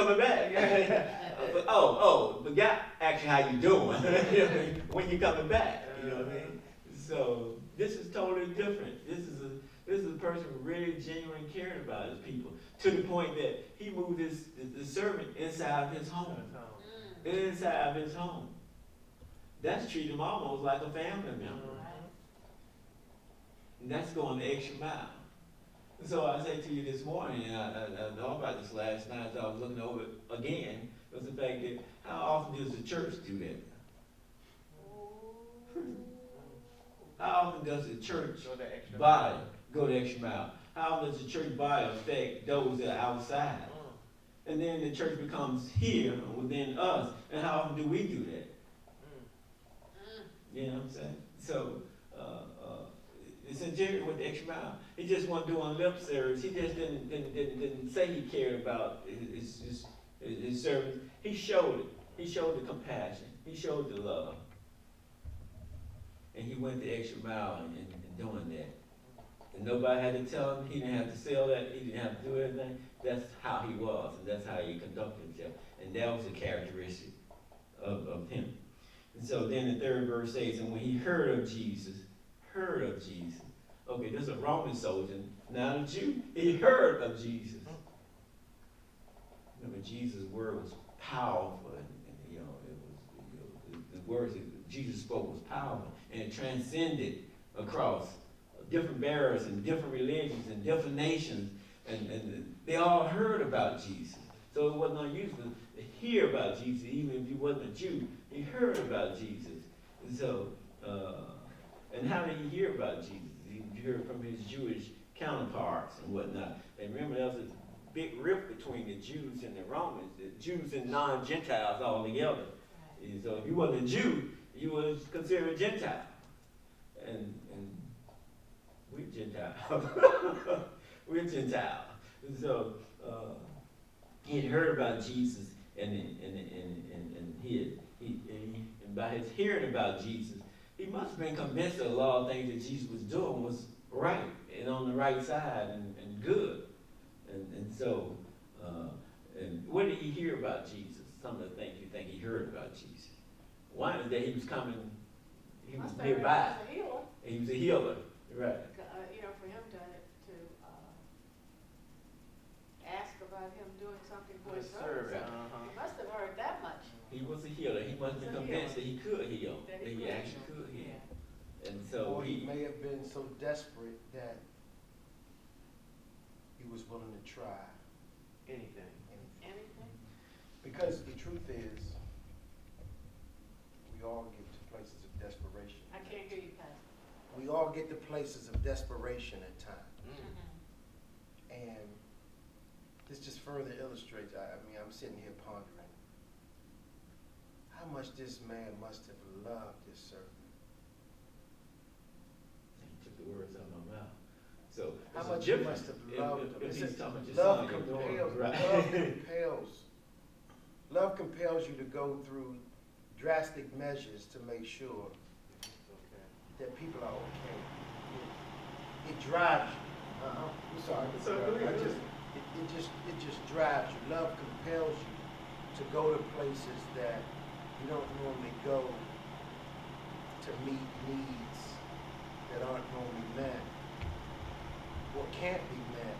coming back? Forgot actually how you doing when you coming back. You know what I mean? So this is totally different. This is a person who really genuinely cared about his people to the point that he moved the servant inside of his home. Inside of his home. That's treating him almost like a family member. And that's going the extra mile. So I say to you this morning, and I thought about this last night as I was looking over it again, was the fact that how often does the church do that? How often does the church body go the extra mile? How often does the church body affect those that are outside? And then the church becomes here within us. And how often do we do that? You know what I'm saying? So, it's sincere with the extra mile. He just wasn't doing lip service. He just didn't say he cared about his service. He showed it. He showed the compassion. He showed the love. And he went the extra mile in doing that. And nobody had to tell him. He didn't have to sell that. He didn't have to do anything. That's how he was, and that's how he conducted himself. And that was a characteristic of him. And so then the third verse says, and when he heard of Jesus, okay, this is a Roman soldier, not a Jew. He heard of Jesus. Remember, Jesus' word was powerful, and it was the words that Jesus spoke was powerful, and it transcended across different barriers and different religions and different nations, and they all heard about Jesus. So it wasn't unusual to hear about Jesus, even if you wasn't a Jew. He heard about Jesus. And so, and how did he hear about Jesus? He heard from his Jewish counterparts and whatnot. And remember, there was a big rift between the Jews and the Romans, the Jews and non-Gentiles all together. And so if you wasn't a Jew, you was considered a Gentile. And we're Gentiles. We're Gentiles. And so he had heard about Jesus, and by his hearing about Jesus, he must have been convinced that a lot of things that Jesus was doing was right and on the right side and good. And so, and what did he hear about Jesus? Some of the things you think he heard about Jesus. One is that he was coming, he was nearby. He was a healer, right? For him to ask about him doing something for his servant, he must have heard that much. He was a healer. He must have been convinced that he could heal, that he actually could heal. And so or he may have been so desperate that he was willing to try Anything. Because the truth is, we all get to places of desperation. I can't hear you, Pastor. We all get to places of desperation at times. And this just further illustrates, I'm sitting here pondering how much this man must have loved his servant. He took the words out of my mouth. So How much he must have loved him. Love compels you to go through drastic measures to make sure that people are okay. It drives you. I'm sorry. It just drives you. Love compels you to go to places that you don't normally go to meet needs that aren't normally met or can't be met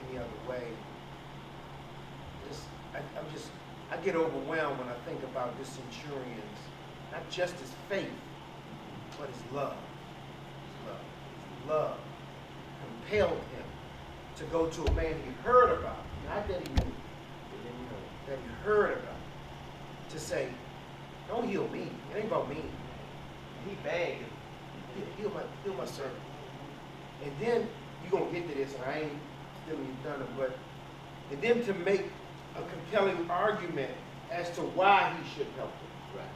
any other way. I get overwhelmed when I think about this centurion's, not just his faith, but his love. His love compelled him to go to a man he heard about, not that he knew, that he heard about, to say, don't heal me. It ain't about me. He begged. Heal my servant. And then you're going to get to this, and I ain't still even done it, but and then to make a compelling argument as to why he should help him. Right.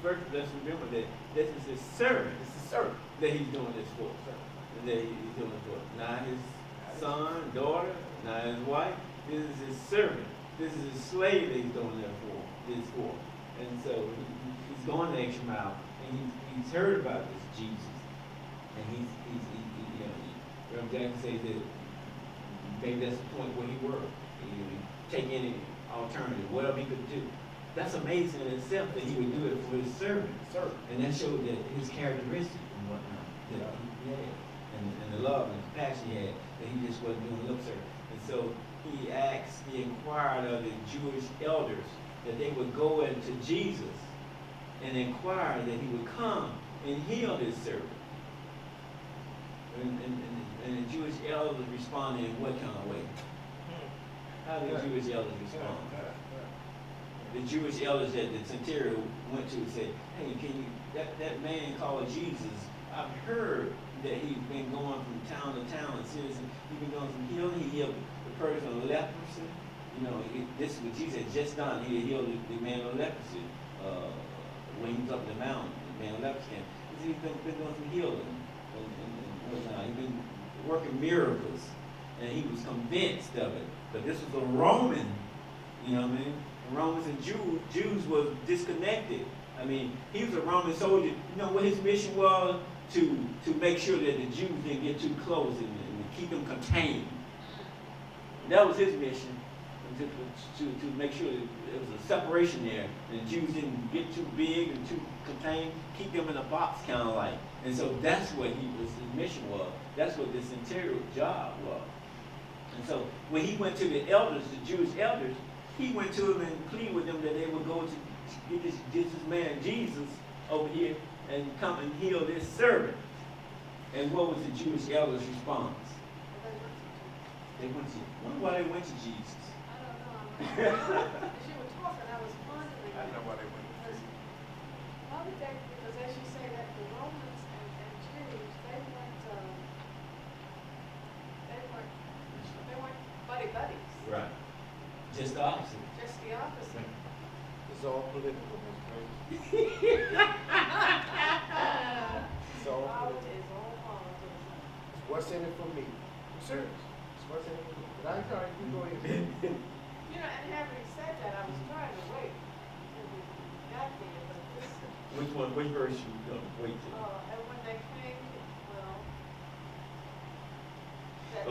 First, let's remember that this is his servant. It's his servant that he's doing this for. That he's doing it for. Not his son, daughter, not his wife. This is his servant. This is his slave that he's doing that for. And so he's going the extra mile, and he's heard about this Jesus, and Reverend Jackson says that maybe that's the point where he worked. He would take any alternative, whatever he could do. That's amazing in itself that he would do it for his servants. And that showed that his characteristics and whatnot that he had. And the love and compassion he had, that he just wasn't doing lip service. And so he inquired of the Jewish elders that they would go into Jesus and inquire that he would come and heal his servant. And the Jewish elders responded in what kind of way? How did the Jewish elders respond? The Jewish elders that the centurion went to said, hey, that man called Jesus, I've heard that he's been going from town to town, and since he's been going from healing, he healed the person of leprosy. This is what Jesus had just done. He had healed the man of leprosy when he was up the mountain. The man of leprosy came. He's been doing some healing and whatnot. He's been working miracles, and he was convinced of it. But this was a Roman, you know what I mean? The Romans and Jews were disconnected. I mean, he was a Roman soldier. You know what his mission was? To make sure that the Jews didn't get too close and keep them contained. That was his mission, to make sure that there was a separation there. And the Jews didn't get too big and too contained, keep them in a box kind of like. And so that's what his mission was. That's what this interior job was. And so when he went to the elders, the Jewish elders, he went to them and pleaded with them that they would go to get this man Jesus over here and come and heal this servant. And what was the Jewish elders' response? They went to, wonder why they went to Jesus. I don't know. As you were talking, I was wondering. I know why they went to Jesus. Why would they, because as you say that the Romans and Jews, they weren't buddy-buddies. Right. Just the opposite. Just the opposite. It's all political, Miss Grace. It's all political. It's all politics. It's what's in it for me. I'm serious. It's what's in it for me. But I tell you, go ahead. You know, and having said that, I was trying to wait till we got there, but this, Which verse you gonna wait to? and when they came, well.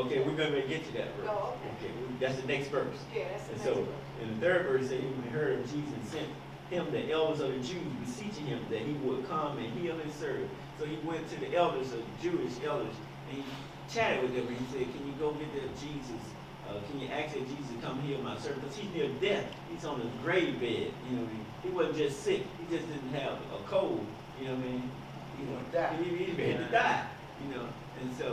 Okay, we're gonna get to that verse. Oh, okay. That's the next verse. Yeah, that's the And next so, one. in the third verse, they even heard of Jesus and sent him, the elders of the Jews, beseeching him that he would come and heal his servant. So he went to the elders of the Jewish elders, and he chatted with them, and he said, can you go get the Jesus, can you ask that Jesus to come heal my servant? Because he's near death. He's on his grave bed, you know what I mean? He wasn't just sick, he just didn't have a cold, you know what I mean? He ready to die, you know? And so,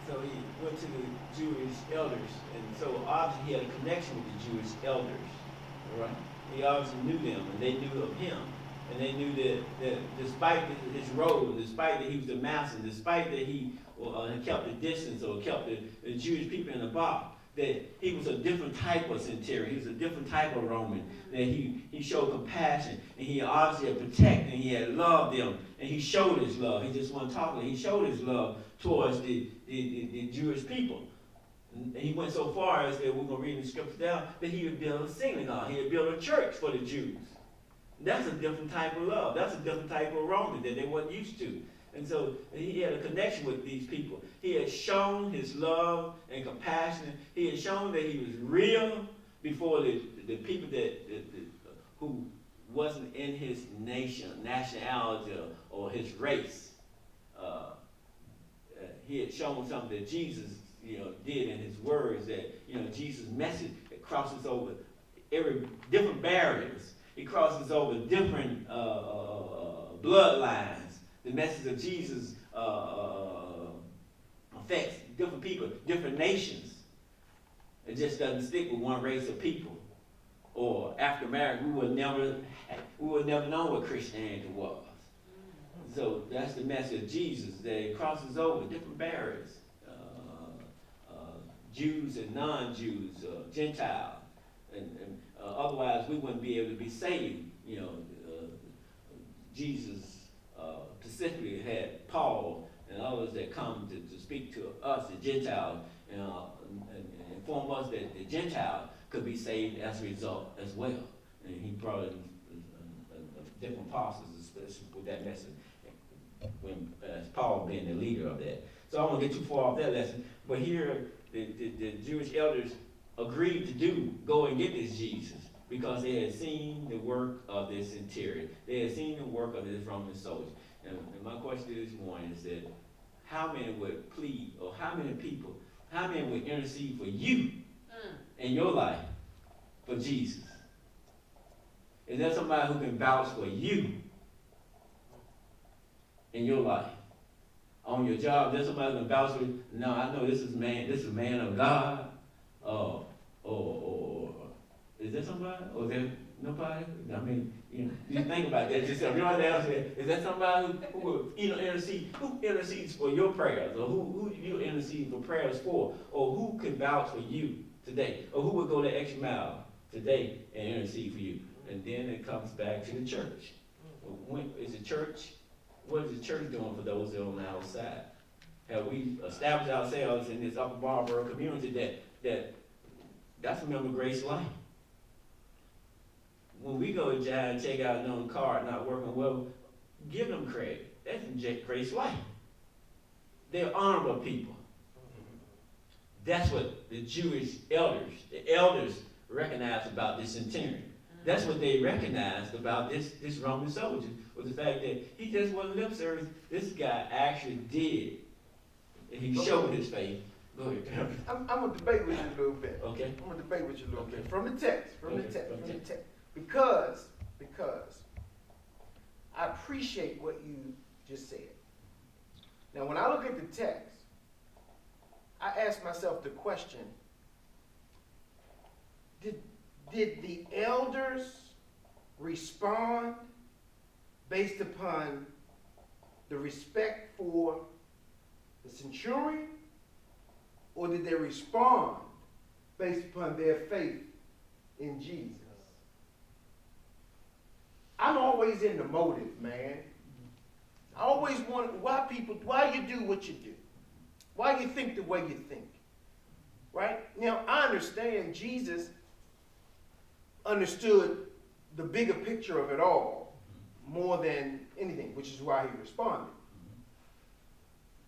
so he went to the Jewish elders, and so obviously he had a connection with the Jewish elders, right? He obviously knew them, and they knew of him. And they knew that despite his role, despite that he was the master, despite that he kept the distance or kept the Jewish people in the box, that he was a different type of centurion. He was a different type of Roman. That he showed compassion, and he obviously had protected, and he had loved them, and he showed his love. He just wasn't talking. He showed his love towards the Jewish people. And he went so far as that we're going to read in the scripture down that he would build a synagogue. He would build a church for the Jews. That's a different type of love. That's a different type of Roman that they weren't used to. And so he had a connection with these people. He had shown his love and compassion. He had shown that he was real before the people who wasn't in his nationality or his race. He had shown something that Jesus, did in his words, that, Jesus' message that crosses over every different barriers. It crosses over different bloodlines. The message of Jesus affects different people, different nations. It just doesn't stick with one race of people. Or after marriage, we would never know what Christianity was. So that's the message of Jesus, that it crosses over different barriers. Jews and non-Jews, Gentiles. And otherwise, we wouldn't be able to be saved. Jesus specifically had Paul and others that come to speak to us, the Gentiles, and inform us that the Gentiles could be saved as a result as well. And he brought in different apostles with that message. when as Paul being the leader of that. So I won't get too far off that lesson. But here, the Jewish elders agreed to go and get this Jesus because they had seen the work of this centurion. They had seen the work of this Roman soldier. And my question this morning is that how many would plead, or how many people, how many would intercede for you in your life for Jesus? Is there somebody who can vouch for you in your life? On your job, there's somebody who can vouch for you. No, I know this is a man of God. Or is there somebody? Or is there nobody? I mean, you think about that yourself. You know what I'm saying? Is there somebody who will intercede? Who intercedes for your prayers? Or who you intercede for prayers for? Or who can vouch for you today? Or who would go the extra mile today and intercede for you? And then it comes back to the church. What is the church doing for those that are on the outside? Have we established ourselves in this Upper Marlboro community that's Remember Grace Life? When we go to Jai and check out another card not working well, give them credit. That's Grace Life. They're honorable people. That's what the Jewish elders recognized about this centurion. That's what they recognized about this Roman soldier, was the fact that he just wasn't lip service. This guy actually did. And he showed his faith. Go ahead. I'm going to debate with you a little bit. Okay. I'm going to debate with you a little Okay. bit. From the text. Okay. Because I appreciate what you just said. Now, when I look at the text, I ask myself the question, did the elders respond based upon the respect for the centurion, or did they respond based upon their faith in Jesus? I'm always in the motive, man. I always wonder why you do what you do, why you think the way you think, right? Now, I understand Jesus understood the bigger picture of it all more than anything, which is why he responded.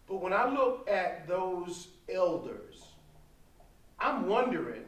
But when I look at those elders, I'm wondering